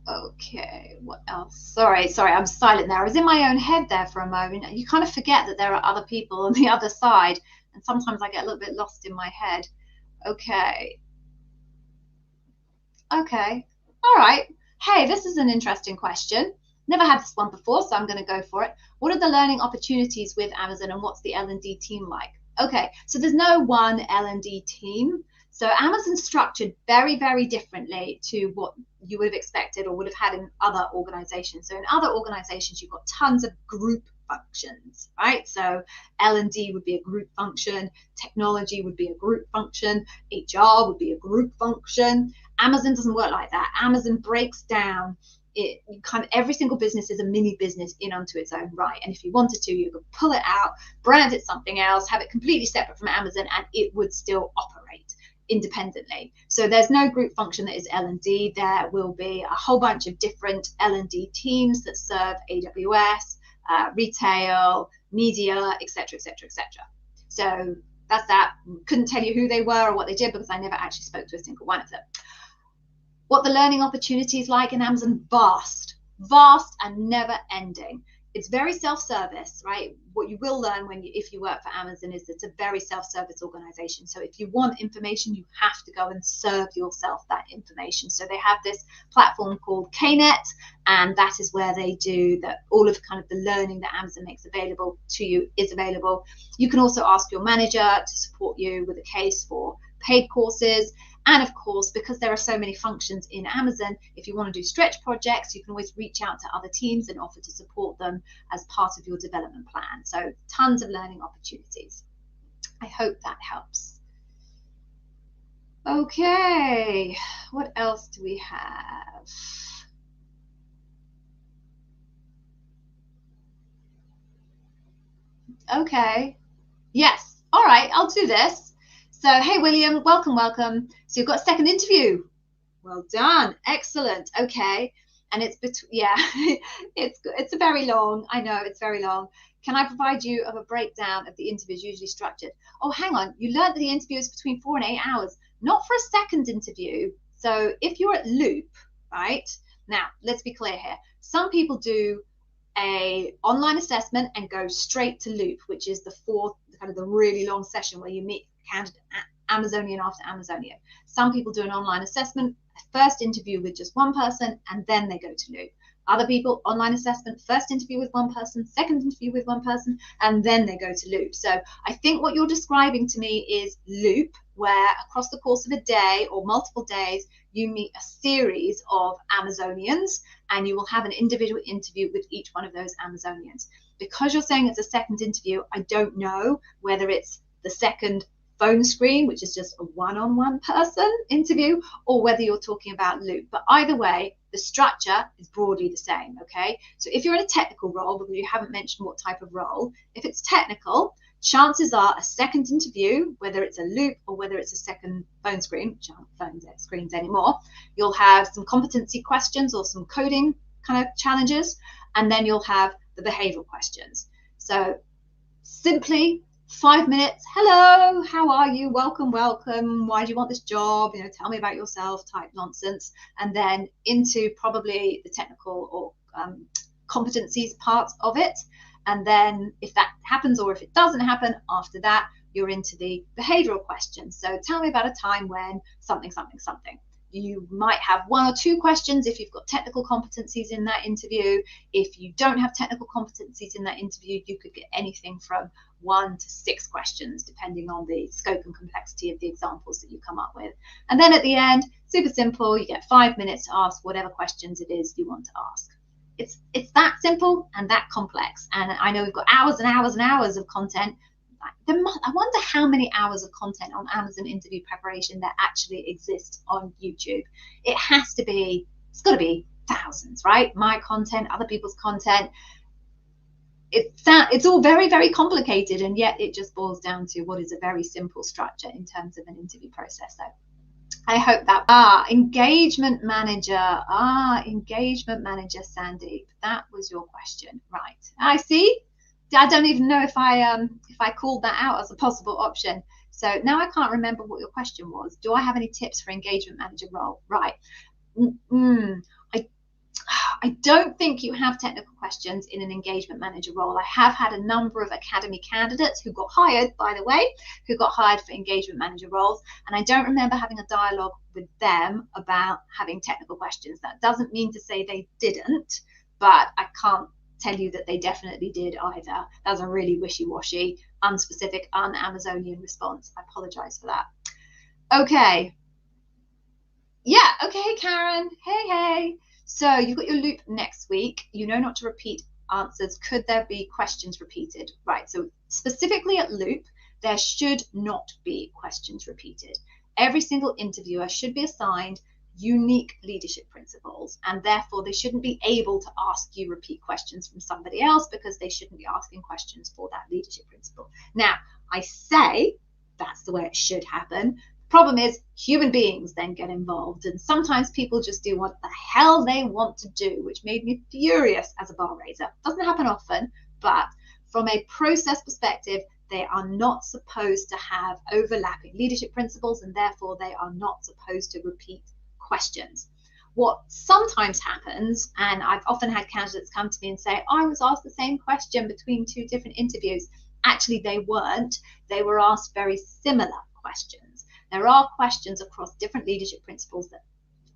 Okay, what else? Sorry, I'm silent there. I was in my own head there for a moment. You kind of forget that there are other people on the other side, and sometimes I get a little bit lost in my head. Okay. Okay. All right. Hey, this is an interesting question. Never had this one before, so I'm going to go for it. What are the learning opportunities with Amazon, and what's the L&D team like? Okay, so there's no one L&D team. So Amazon's structured very, very differently to what you would have expected or would have had in other organizations. So in other organizations, you've got tons of group functions, right? So L&D would be a group function, technology would be a group function, HR would be a group function. Amazon doesn't work like that. Amazon breaks down it, kind of every single business is a mini business in unto its own right. And if you wanted to, you could pull it out, brand it something else, have it completely separate from Amazon, and it would still operate independently. So there's no group function that is L&D. There will be a whole bunch of different L&D teams that serve AWS, retail, media, etc., etc., etc. So that's that. Couldn't tell you who they were or what they did because I never actually spoke to a single one of them. What the learning opportunities like in Amazon? Vast and never ending. It's very self-service, right? What you will learn if you work for Amazon is it's a very self-service organization. So if you want information, you have to go and serve yourself that information. So they have this platform called KNet, and that is where they do all of kind of the learning that Amazon makes available to you is available. You can also ask your manager to support you with a case for paid courses. And of course, because there are so many functions in Amazon, if you want to do stretch projects, you can always reach out to other teams and offer to support them as part of your development plan. So tons of learning opportunities. I hope that helps. Okay, what else do we have? Okay, yes, all right, I'll do this. So, hey, William, welcome. So you've got a second interview. Well done, excellent. Okay, and it's it's very long. I know it's very long. Can I provide you of a breakdown of the interviews usually structured? Oh, hang on. You learned that the interview is between 4 and 8 hours, not for a second interview. So if you're at Loop, right? Now, let's be clear here. Some people do a online assessment and go straight to Loop, which is the fourth, kind of the really long session where you meet candidate Amazonian after Amazonian. Some people do an online assessment, first interview with just one person, and then they go to Loop. Other people, online assessment, first interview with one person, second interview with one person, and then they go to Loop. So I think what you're describing to me is Loop, where across the course of a day or multiple days, you meet a series of Amazonians, and you will have an individual interview with each one of those Amazonians. Because you're saying it's a second interview, I don't know whether it's the second phone screen, which is just a one-on-one person interview, or whether you're talking about Loop. But either way, the structure is broadly the same, okay? So if you're in a technical role, because you haven't mentioned what type of role, if it's technical, chances are a second interview, whether it's a Loop or whether it's a second phone screen, which aren't phone screens anymore, you'll have some competency questions or some coding kind of challenges, and then you'll have the behavioral questions. So simply 5 minutes, hello, how are you, welcome, why do you want this job, tell me about yourself type nonsense, and then into probably the technical or competencies parts of it. And then if that happens, or if it doesn't happen, after that, you're into the behavioral questions. So tell me about a time when something, something, something. You might have 1 or 2 questions if you've got technical competencies in that interview. If you don't have technical competencies in that interview, you could get anything from 1 to 6 questions, depending on the scope and complexity of the examples that you come up with. And then at the end, super simple, you get 5 minutes to ask whatever questions it is you want to ask. It's that simple and that complex. And I know we've got hours and hours and hours of content. I wonder how many hours of content on Amazon interview preparation there actually exists on YouTube. It's got to be thousands, right? My content, other people's content. It's all very, very complicated, and yet it just boils down to what is a very simple structure in terms of an interview process. So I hope that engagement manager, Sandeep, that was your question, right? I see. I don't even know if I called that out as a possible option. So now I can't remember what your question was. Do I have any tips for engagement manager role? Right. I don't think you have technical questions in an engagement manager role. I have had a number of academy candidates who got hired, by the way, who got hired for engagement manager roles. And I don't remember having a dialogue with them about having technical questions. That doesn't mean to say they didn't, but I can't tell you that they definitely did either. That was a really wishy-washy, unspecific, un-Amazonian response. I apologize for that. Okay. Yeah, okay, Karen. Hey. So you've got your loop next week. You know not to repeat answers. Could there be questions repeated? Right, so specifically at loop, there should not be questions repeated. Every single interviewer should be assigned unique leadership principles, and therefore they shouldn't be able to ask you repeat questions from somebody else, because they shouldn't be asking questions for that leadership principle. Now, I say that's the way it should happen. Problem is, human beings then get involved, and sometimes people just do what the hell they want to do, which made me furious as a bar raiser. Doesn't happen often, but from a process perspective, they are not supposed to have overlapping leadership principles, and therefore they are not supposed to repeat questions. What sometimes happens, and I've often had candidates come to me and say, I was asked the same question between 2 different interviews. Actually, they weren't. They were asked very similar questions. There are questions across different leadership principles that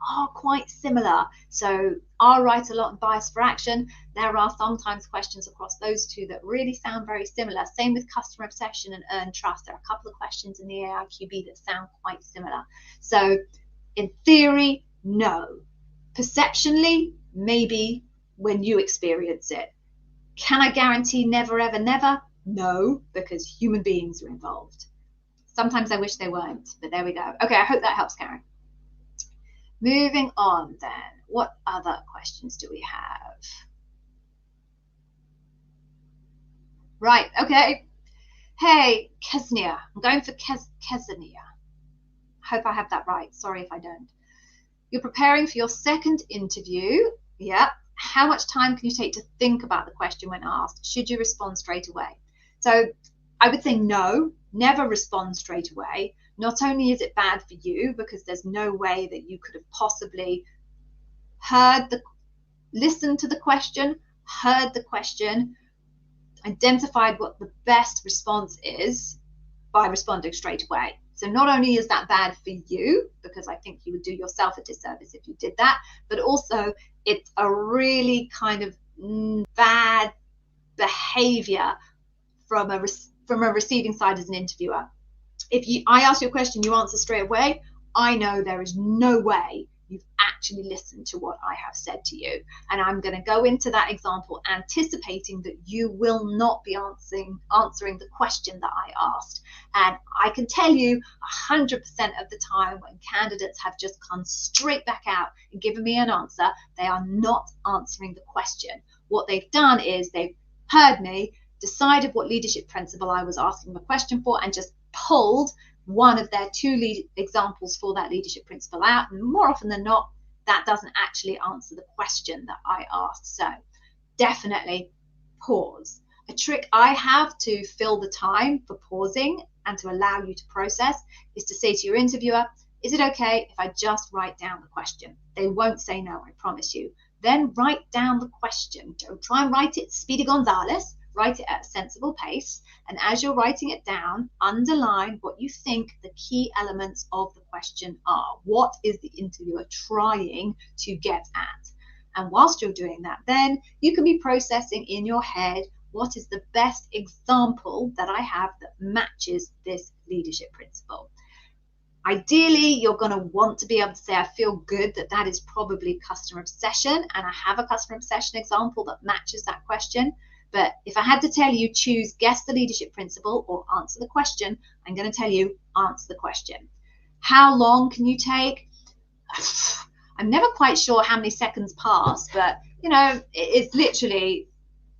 are quite similar. So R, write a lot, and bias for action. There are sometimes questions across those 2 that really sound very similar. Same with customer obsession and earn trust. There are a couple of questions in the AIQB that sound quite similar. So in theory, no. Perceptionally, maybe when you experience it. Can I guarantee never, ever, never? No, because human beings are involved. Sometimes I wish they weren't, but there we go. Okay, I hope that helps, Karen. Moving on then. What other questions do we have? Right, okay. Hey, Kesnia. I'm going for Kesnia. I hope I have that right. Sorry if I don't. You're preparing for your second interview. Yeah. How much time can you take to think about the question when asked? Should you respond straight away? So I would say no, never respond straight away. Not only is it bad for you, because there's no way that you could have possibly listened to the question, heard the question, identified what the best response is by responding straight away. So not only is that bad for you, because I think you would do yourself a disservice if you did that, but also it's a really kind of bad behavior from a receiving side as an interviewer. If I ask you a question, you answer straight away, I know there is no way you've actually listened to what I have said to you. And I'm going to go into that example anticipating that you will not be answering the question that I asked. And I can tell you 100% of the time when candidates have just come straight back out and given me an answer, they are not answering the question. What they've done is they've heard me, decided what leadership principle I was asking the question for, and just pulled one of their 2 examples for that leadership principle out, and more often than not, that doesn't actually answer the question that I asked. So definitely pause. A trick I have to fill the time for pausing and to allow you to process is to say to your interviewer, is it okay if I just write down the question? They won't say no, I promise you. Then write down the question. Don't try and write it Speedy Gonzales. Write it at a sensible pace, and as you're writing it down, underline what you think the key elements of the question are. What is the interviewer trying to get at? And whilst you're doing that, then you can be processing in your head, what is the best example that I have that matches this leadership principle? Ideally, you're going to want to be able to say, I feel good that that is probably customer obsession, and I have a customer obsession example that matches that question. But if I had to tell you, choose guess the leadership principle or answer the question, I'm going to tell you answer the question. How long can you take? I'm never quite sure how many seconds pass, but you know, it's literally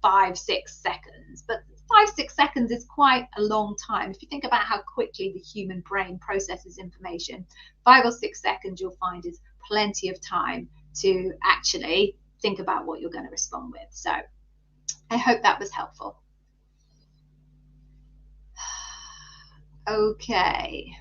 5-6 seconds. But 5-6 seconds is quite a long time. If you think about how quickly the human brain processes information, 5 or 6 seconds you'll find is plenty of time to actually think about what you're going to respond with. So I hope that was helpful. Okay,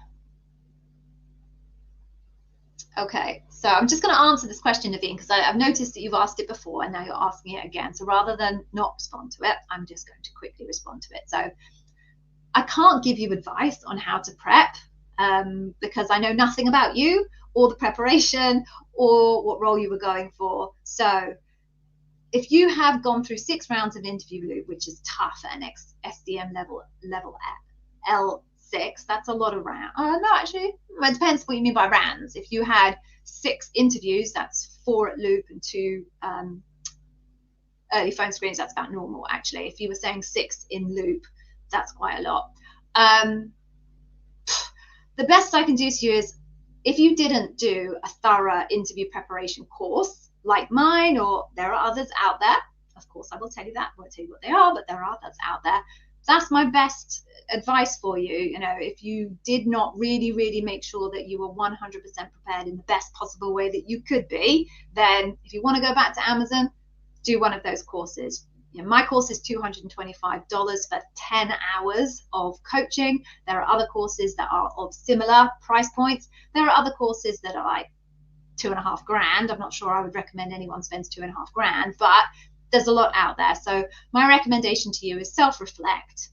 so I'm just going to answer this question, Naveen, because I've noticed that you've asked it before and now you're asking it again. So rather than not respond to it, I'm just going to quickly respond to it. So I can't give you advice on how to prep because I know nothing about you or the preparation or what role you were going for. So if you have gone through 6 rounds of interview loop, which is tough at an SDM level L6, that's a lot of rounds. No, actually, well, it depends what you mean by rounds. If you had 6 interviews, that's 4 at loop and 2 early phone screens, that's about normal, actually. If you were saying 6 in loop, that's quite a lot. The best I can do to you is, if you didn't do a thorough interview preparation course like mine, or there are others out there, of course I will tell you that, I won't tell you what they are, but there are others out there. That's my best advice for you. You know, if you did not really make sure that you were 100% prepared in the best possible way that you could be, then if you want to go back to Amazon, do one of those courses. You know, my course is $225 for 10 hours of coaching. There are other courses that are of similar price points. There are other courses that are like $2.5 grand. I'm not sure I would recommend anyone spends $2.5 grand, but there's a lot out there. So my recommendation to you is self-reflect.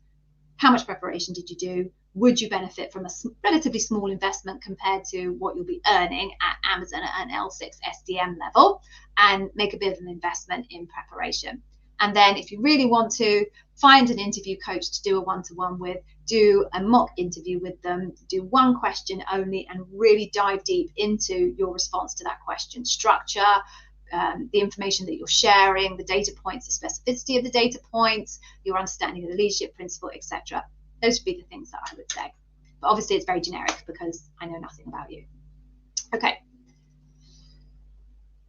How much preparation did you do? Would you benefit from a relatively small investment compared to what you'll be earning at Amazon at an L6 SDM level, and make a bit of an investment in preparation? And then if you really want to, find an interview coach to do a one-to-one with, do a mock interview with them, do one question only, and really dive deep into your response to that question. Structure, the information that you're sharing, the data points, the specificity of the data points, your understanding of the leadership principle, etc. Those would be the things that I would say. But obviously it's very generic because I know nothing about you. Okay.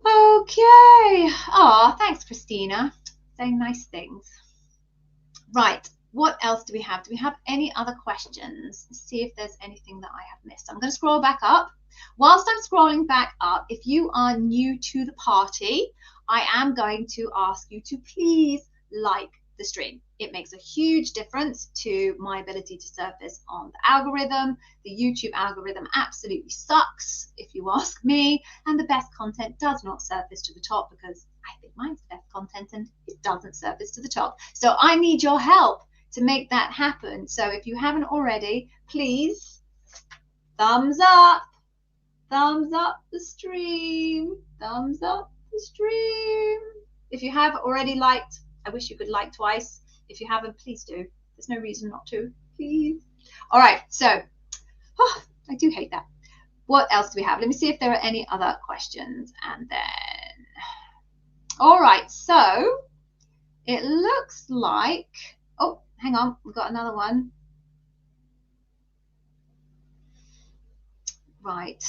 Oh, thanks, Christina. Saying nice things. Right. What else do we have? Do we have any other questions? Let's see if there's anything that I have missed. I'm going to scroll back up. Whilst I'm scrolling back up, if you are new to the party, I am going to ask you to please like the stream. It makes a huge difference to my ability to surface on the algorithm. The YouTube algorithm absolutely sucks, if you ask me, and the best content does not surface to the top because I think mine's the best content and it doesn't surface to the top. So I need your help to make that happen. So if you haven't already, please thumbs up the stream, thumbs up the stream. If you have already liked, I wish you could like twice. If you haven't, please do. There's no reason not to, please. All right, so I do hate that. What else do we have? Let me see if there are any other questions. And then, all right, so it looks like, oh, hang on, we've got another one. Right,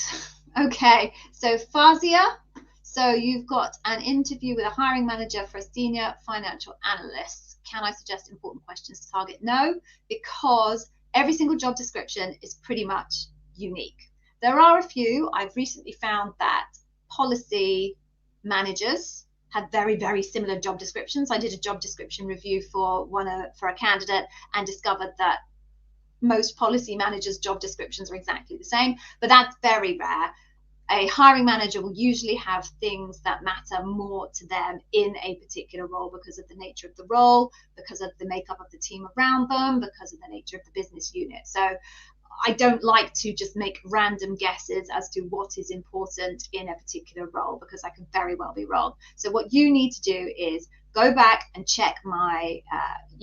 okay, so Fazia, so you've got an interview with a hiring manager for a senior financial analyst. Can I suggest important questions to target? No, because every single job description is pretty much unique. There are a few. I've recently found that policy managers had very similar job descriptions. I did a job description review for a candidate and discovered that most policy managers' job descriptions are exactly the same, but that's very rare. a hiring manager will usually have things that matter more to them in a particular role because of the nature of the role, because of the makeup of the team around them, because of the nature of the business unit. So I don't like to just make random guesses as to what is important in a particular role, because I could very well be wrong. So what you need to do is go back and check my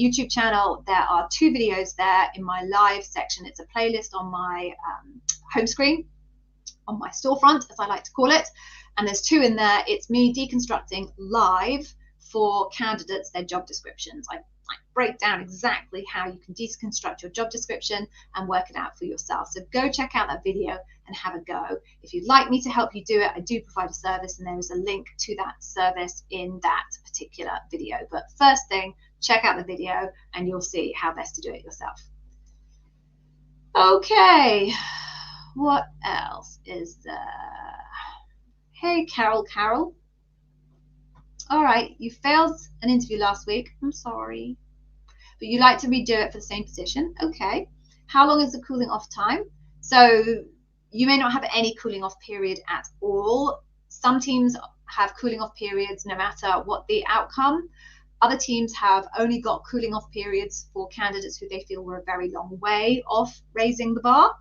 YouTube channel. There are 2 videos there in my live section. It's a playlist on my home screen, on my storefront, as I like to call it. And there's 2 in there. It's me deconstructing live for candidates their job descriptions. I break down exactly how you can deconstruct your job description and work it out for yourself. So go check out that video and have a go. If you'd like me to help you do it, I do provide a service, and there is a link to that service in that particular video. But first thing, check out the video and you'll see how best to do it yourself. Okay, what else is there? Hey, Carol. All right, you failed an interview last week. I'm sorry. But you like to redo it for the same position. Okay. How long is the cooling off time? So you may not have any cooling off period at all. Some teams have cooling off periods no matter what the outcome. Other teams have only got cooling off periods for candidates who they feel were a very long way off raising the bar.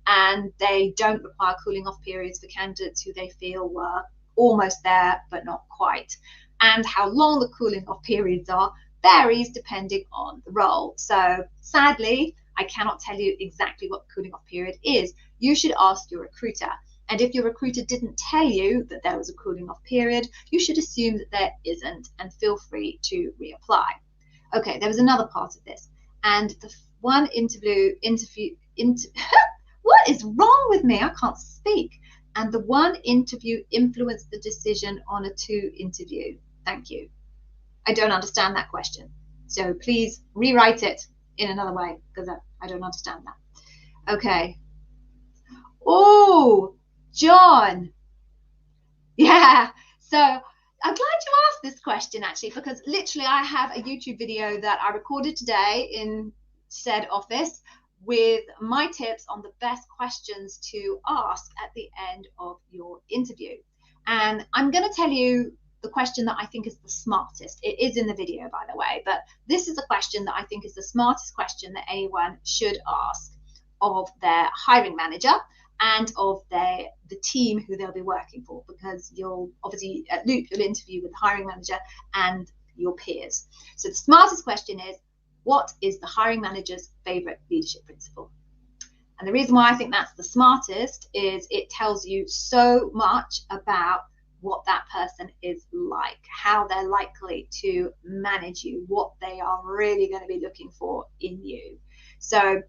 And they don't require cooling off periods for candidates who they feel were almost there but not quite. And how long the cooling off periods are varies depending on the role. So sadly, I cannot tell you exactly what the cooling off period is. You should ask your recruiter. And if your recruiter didn't tell you that there was a cooling off period, you should assume that there isn't and feel free to reapply. Okay, there was another part of this. And the one interview what is wrong with me? I can't speak. And the one interview influenced the decision on a 2 interview. Thank you. I don't understand that question. So please rewrite it in another way, because I don't understand that. Okay. Oh, John. Yeah. So I'm glad you asked this question, actually, because literally I have a YouTube video that I recorded today in said office with my tips on the best questions to ask at the end of your interview. And I'm going to tell you the question that I think is the smartest. It is in the video, by the way, but this is a question that I think is the smartest question that anyone should ask of their hiring manager and of the team who they'll be working for, because you'll obviously at Loop, you'll interview with the hiring manager and your peers. So the smartest question is, what is the hiring manager's favorite leadership principle? And the reason why I think that's the smartest is it tells you so much about what that person is like, how they're likely to manage you, what they are really going to be looking for in you. So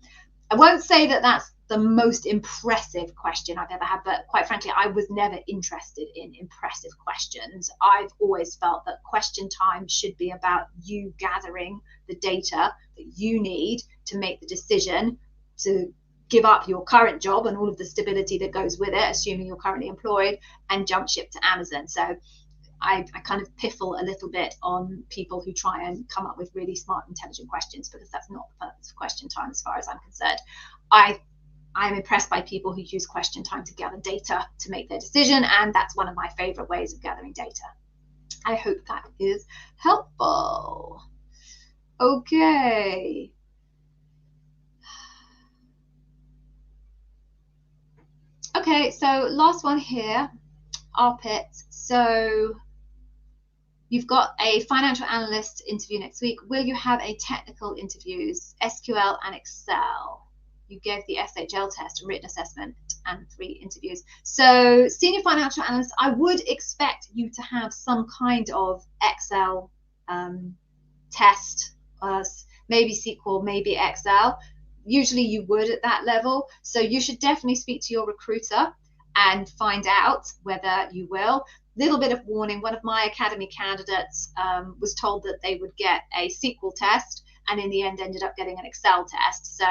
I won't say that that's the most impressive question I've ever had, but quite frankly, I was never interested in impressive questions. I've always felt that question time should be about you gathering the data that you need to make the decision to give up your current job and all of the stability that goes with it, assuming you're currently employed, and jump ship to Amazon. So I kind of piffle a little bit on people who try and come up with really smart, intelligent questions, because that's not the purpose of question time as far as I'm concerned. I'm impressed by people who use question time to gather data to make their decision, and that's one of my favorite ways of gathering data. I hope that is helpful. Okay. Okay, so last one here, Arpit. So you've got a financial analyst interview next week. Will you have a technical interviews, SQL and Excel? You gave the SHL test, written assessment, and 3 interviews. So senior financial analyst, I would expect you to have some kind of Excel test, maybe SQL, maybe Excel. Usually you would at that level. So you should definitely speak to your recruiter and find out whether you will. Little bit of warning, one of my academy candidates was told that they would get a SQL test and in the end ended up getting an Excel test. So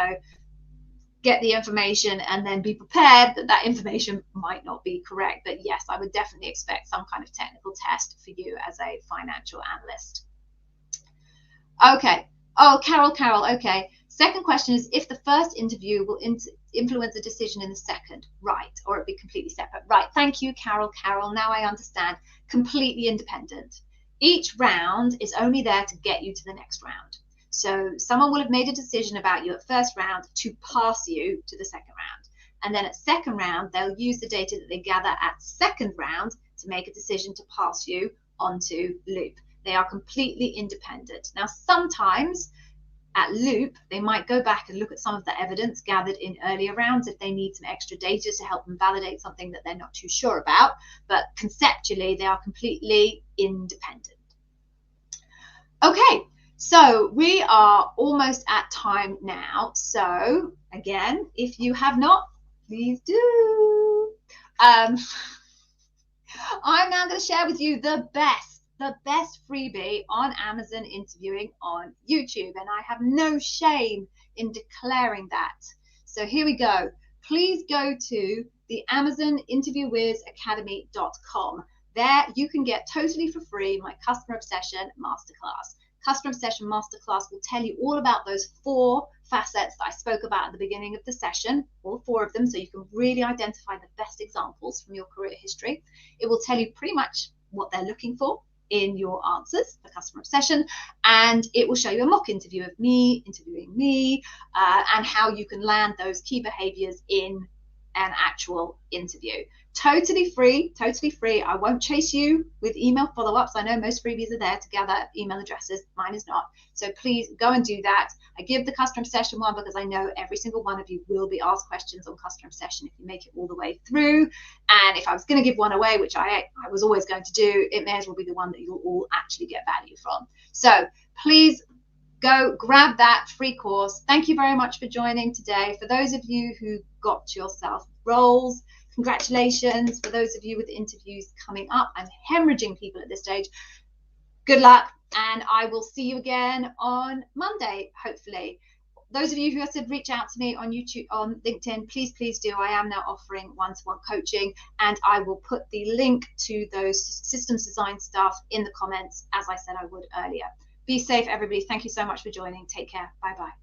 get the information and then be prepared that that information might not be correct. But yes, I would definitely expect some kind of technical test for you as a financial analyst. Okay. Oh, Carol. Okay. Second question is if the first interview will influence a decision in the second, right? Or it'd be completely separate, right? Thank you, Carol. Now I understand. Completely independent. Each round is only there to get you to the next round. So someone will have made a decision about you at first round to pass you to the second round. And then at second round, they'll use the data that they gather at second round to make a decision to pass you onto Loop. They are completely independent. Now, sometimes at Loop, they might go back and look at some of the evidence gathered in earlier rounds if they need some extra data to help them validate something that they're not too sure about. But conceptually, they are completely independent. Okay, so we are almost at time now. So again, if you have not, please do. I'm now going to share with you the best freebie on Amazon interviewing on YouTube, and I have no shame in declaring that. So here we go. Please go to the AmazonInterviewWizAcademy.com. There you can get totally for free my Customer Obsession Masterclass. Customer Obsession Masterclass will tell you all about those 4 facets that I spoke about at the beginning of the session, all 4 of them, so you can really identify the best examples from your career history. It will tell you pretty much what they're looking for in your answers for customer obsession, and it will show you a mock interview of me interviewing me, and how you can land those key behaviors in an actual interview. Totally free. I won't chase you with email follow-ups. I know most freebies are there to gather email addresses. Mine is not. So please go and do that. I give the customer obsession one because I know every single one of you will be asked questions on customer obsession if you make it all the way through. And if I was going to give one away, which I was always going to do, it may as well be the one that you'll all actually get value from. So please go grab that free course. Thank you very much for joining today. For those of you who got yourself roles, congratulations. For those of you with interviews coming up, I'm hemorrhaging people at this stage. Good luck, and I will see you again on Monday, hopefully. Those of you who have said reach out to me on YouTube, on LinkedIn, please do. I am now offering one-to-one coaching, and I will put the link to those systems design stuff in the comments, as I said I would earlier. Be safe, everybody. Thank you so much for joining. Take care. Bye-bye.